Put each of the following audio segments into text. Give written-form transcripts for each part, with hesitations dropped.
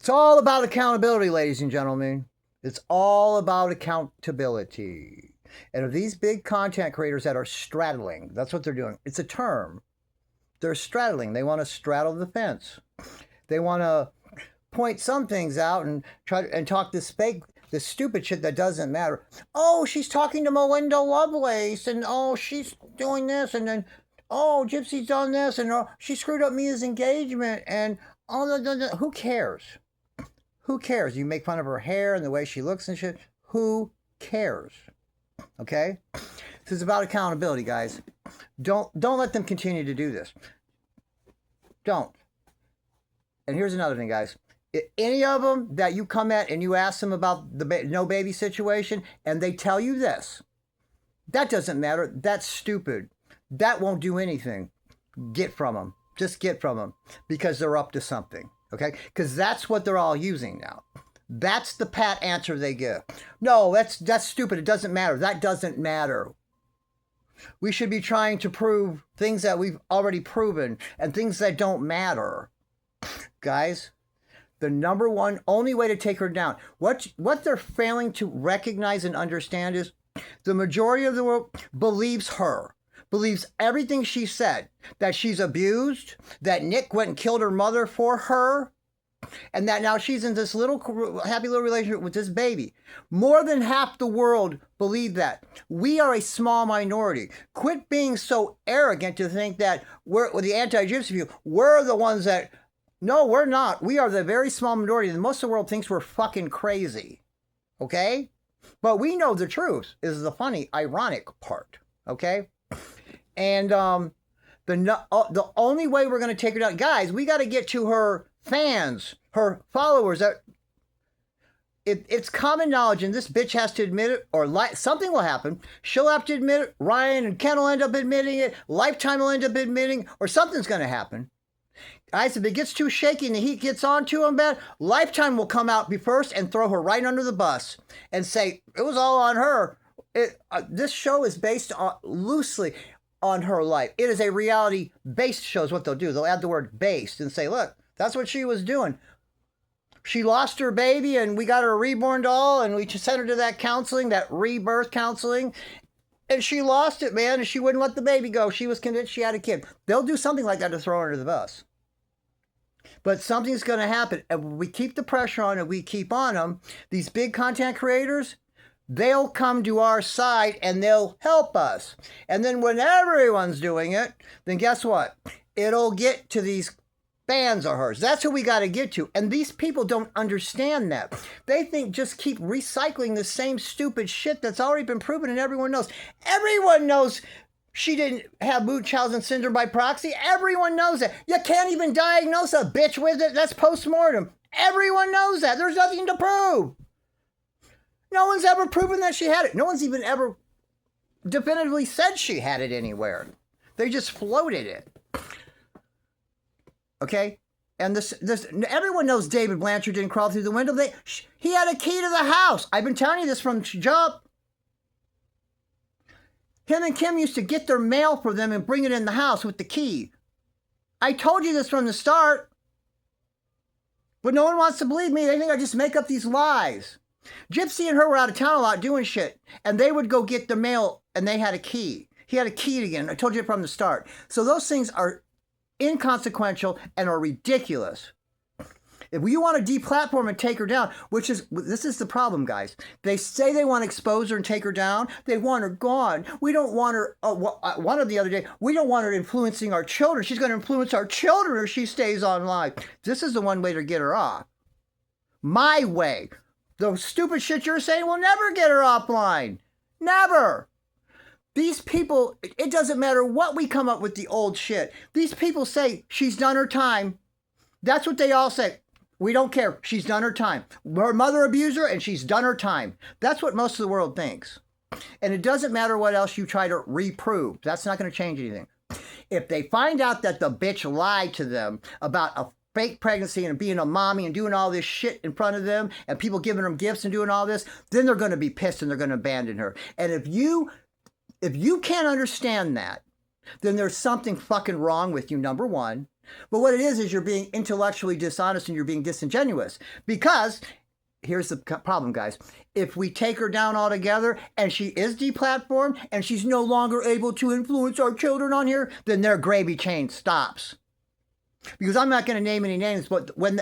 It's all about accountability, ladies and gentlemen. It's all about accountability. And of these big content creators that are straddling, that's what they're doing. It's a term. They're straddling. They want to straddle the fence. They want to point some things out and try and talk this stupid shit that doesn't matter. Oh, she's talking to Melinda Lovelace, and oh, she's doing this, and then oh, Gypsy's done this, and oh, she screwed up Mia's engagement, and oh, who cares? Who cares? You make fun of her hair and the way she looks and shit. Who cares? Okay? This is about accountability, guys. Don't let them continue to do this. Don't. And here's another thing, guys. Any of them that you come at and you ask them about the no baby situation and they tell you this, that doesn't matter. That's stupid. That won't do anything. Get from them. Just get from them because they're up to something. Okay? Because that's what they're all using now. That's the pat answer they give. No, that's stupid. It doesn't matter. That doesn't matter. We should be trying to prove things that we've already proven and things that don't matter. Guys, the number one only way to take her down. What they're failing to recognize and understand is the majority of the world believes her. Believes everything she said, that she's abused, that Nick went and killed her mother for her, and that now she's in this little happy little relationship with this baby. More than half the world believe that. We are a small minority. Quit being so arrogant to think that we're with the anti-gypsy view. We're the ones that, no, we're not. We are the very small minority. And most of the world thinks we're fucking crazy. Okay? But we know the truth is the funny, ironic part. Okay? And the only way we're going to take her down, guys, we got to get to her fans, her followers. That it's common knowledge, and this bitch has to admit it, or something will happen. She'll have to admit it. Ryan and Ken will end up admitting it. Lifetime will end up admitting, or something's going to happen. Guys, if it gets too shaky and the heat gets on to them bad, Lifetime will come out first and throw her right under the bus and say it was all on her. This show is based loosely on her life. It is a reality-based show is what they'll do. They'll add the word based and say, look, that's what she was doing. She lost her baby and we got her a reborn doll and we just sent her to that counseling, that rebirth counseling. And she lost it, man, and she wouldn't let the baby go. She was convinced she had a kid. They'll do something like that to throw her under the bus. But something's going to happen. And we keep the pressure on and we keep on them. These big content creators, they'll come to our side and they'll help us. And then when everyone's doing it, then guess what? It'll get to these fans of hers. That's who we got to get to. And these people don't understand that. They think just keep recycling the same stupid shit that's already been proven and everyone knows. Everyone knows she didn't have Munchausen syndrome by proxy. Everyone knows that. You can't even diagnose a bitch with it. That's post-mortem. Everyone knows that. There's nothing to prove. No one's ever proven that she had it. No one's even ever definitively said she had it anywhere. They just floated it. Okay? And this everyone knows David Blanchard didn't crawl through the window. He had a key to the house. I've been telling you this from jump. Him and Kim used to get their mail for them and bring it in the house with the key. I told you this from the start. But no one wants to believe me. They think I just make up these lies. Gypsy and her were out of town a lot doing shit. And they would go get the mail and they had a key. He had a key again. I told you from the start. So those things are inconsequential and are ridiculous. If you want to deplatform and take her down, this is the problem, guys. They say they want to expose her and take her down. They want her gone. We don't want her, one of the other day, we don't want her influencing our children. She's going to influence our children if she stays online. This is the one way to get her off. My way. The stupid shit you're saying will never get her offline. Never. These people, it doesn't matter what we come up with the old shit. These people say she's done her time. That's what they all say. We don't care. She's done her time. Her mother abused her and she's done her time. That's what most of the world thinks. And it doesn't matter what else you try to reprove. That's not going to change anything. If they find out that the bitch lied to them about a fake pregnancy and being a mommy and doing all this shit in front of them and people giving them gifts and doing all this, then they're going to be pissed and they're going to abandon her. And if you can't understand that, then there's something fucking wrong with you, number one. But what it is you're being intellectually dishonest and you're being disingenuous. Because here's the problem, guys. If we take her down altogether and she is deplatformed and she's no longer able to influence our children on here, then their gravy chain stops. Because I'm not going to name any names, but when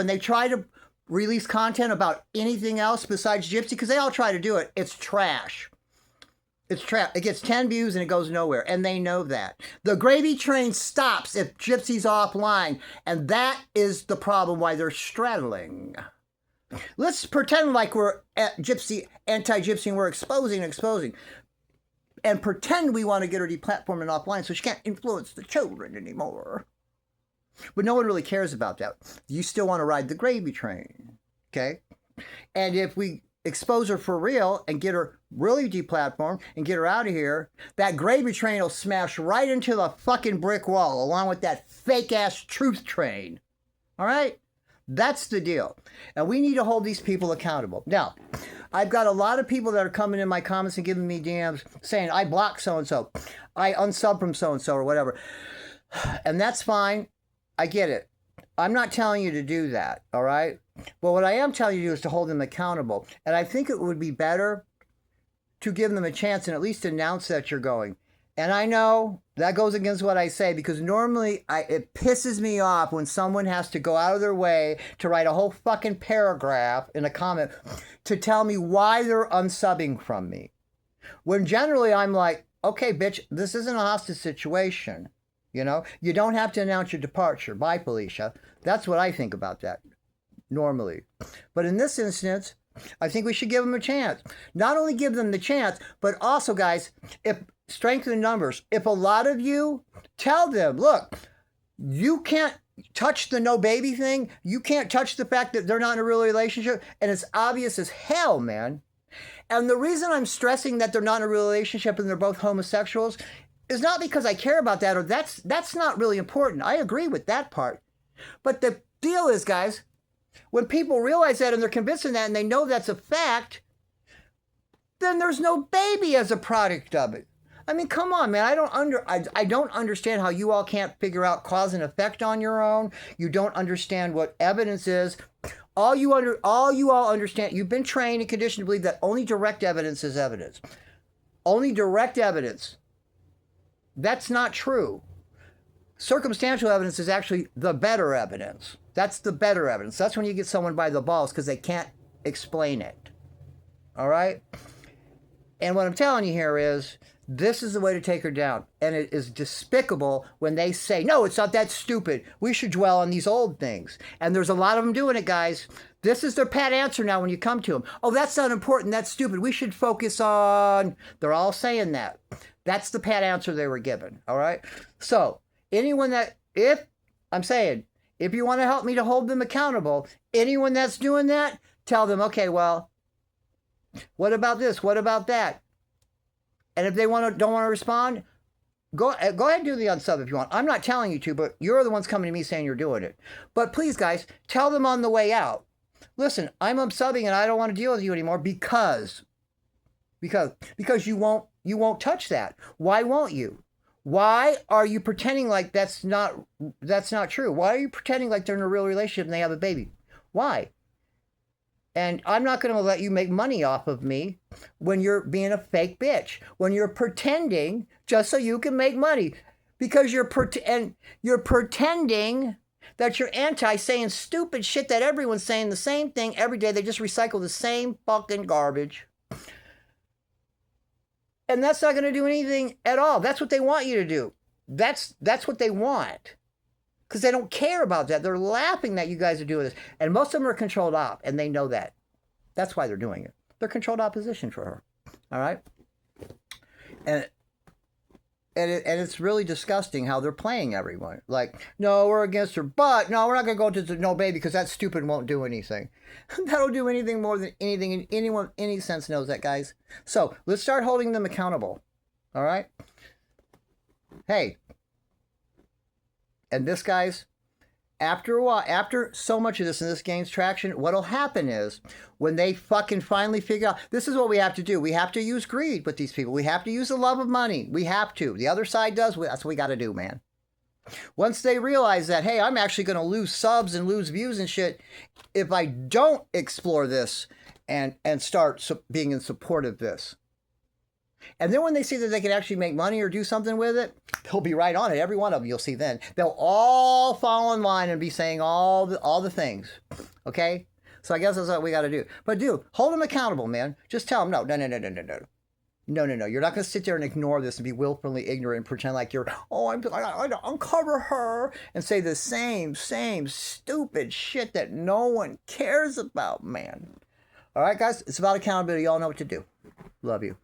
they try to release content about anything else besides Gypsy, because they all try to do it, it's trash. It's trash. It gets 10 views and it goes nowhere, and they know that. The gravy train stops if Gypsy's offline, and that is the problem why they're straddling. Let's pretend like we're anti-Gypsy, and we're exposing, and pretend we want to get her deplatformed and offline so she can't influence the children anymore. But no one really cares about that. You still want to ride the gravy train, okay? And if we expose her for real and get her really deplatformed and get her out of here, that gravy train will smash right into the fucking brick wall along with that fake-ass truth train. All right? That's the deal. And we need to hold these people accountable. Now, I've got a lot of people that are coming in my comments and giving me DMs saying, I blocked so-and-so. I unsub from so-and-so or whatever. And that's fine. I get it. I'm not telling you to do that, all right? But what I am telling you to do is to hold them accountable. And I think it would be better to give them a chance and at least announce that you're going. And I know that goes against what I say, because normally it pisses me off when someone has to go out of their way to write a whole fucking paragraph in a comment to tell me why they're unsubbing from me. When generally I'm like, okay, bitch, this isn't a hostage situation. You know, you don't have to announce your departure. Bye, Felicia. That's what I think about that normally. But in this instance, I think we should give them a chance. Not only give them the chance, but also, guys, if strengthen numbers. If a lot of you tell them, look, you can't touch the no baby thing. You can't touch the fact that they're not in a real relationship. And it's obvious as hell, man. And the reason I'm stressing that they're not in a real relationship and they're both homosexuals is not because I care about that, or that's not really important. I agree with that part. But the deal is, guys, when people realize that and they're convinced of that and they know that's a fact, then there's no baby as a product of it. I mean, come on, man. I don't understand how you all can't figure out cause and effect on your own. You don't understand what evidence is. All you all understand, you've been trained and conditioned to believe that only direct evidence is evidence. Only direct evidence. That's not true. Circumstantial evidence is actually the better evidence. That's the better evidence. That's when you get someone by the balls because they can't explain it. All right? And what I'm telling you here is, this is the way to take her down. And it is despicable when they say, no, it's not that stupid. We should dwell on these old things. And there's a lot of them doing it, guys. This is their pat answer now when you come to them. Oh, that's not important. That's stupid. We should focus on... They're all saying that. That's the pat answer they were given. All right? So, anyone that... If you want to help me to hold them accountable, anyone that's doing that, tell them, okay, well, what about this? What about that? And if they don't want to respond, go ahead and do the unsub if you want. I'm not telling you to, but you're the ones coming to me saying you're doing it. But please, guys, tell them on the way out. Listen, I'm unsubbing and I don't want to deal with you anymore because you won't touch that. Why won't you? Why are you pretending like that's not true? Why are you pretending like they're in a real relationship and they have a baby? Why? And I'm not going to let you make money off of me when you're being a fake bitch, when you're pretending just so you can make money, because you're pretending that you're anti, saying stupid shit that everyone's saying the same thing every day. They just recycle the same fucking garbage. And that's not going to do anything at all. That's what they want you to do. That's what they want. Because they don't care about that. They're laughing that you guys are doing this. And most of them are controlled op, and they know that. That's why they're doing it. They're controlled opposition for her. All right? And it's really disgusting how they're playing everyone. Like, no, we're against her, but no, we're not going to go to the no baby because that's stupid and won't do anything. That'll do anything more than anything, and anyone in any sense knows that, guys. So let's start holding them accountable. All right? Hey. And this, guys, after a while, after so much of this and this gains traction, what'll happen is when they fucking finally figure out, this is what we have to do. We have to use greed with these people. We have to use the love of money. We have to. The other side does. That's what we got to do, man. Once they realize that, hey, I'm actually going to lose subs and lose views and shit if I don't explore this and start being in support of this. And then when they see that they can actually make money or do something with it, they'll be right on it. Every one of them you'll see then. They'll all fall in line and be saying all the things. Okay? So I guess that's what we got to do. But dude, hold them accountable, man. Just tell them, no. No. You're not going to sit there and ignore this and be willfully ignorant and pretend like you're, I uncover her and say the same stupid shit that no one cares about, man. All right, guys? It's about accountability. You all know what to do. Love you.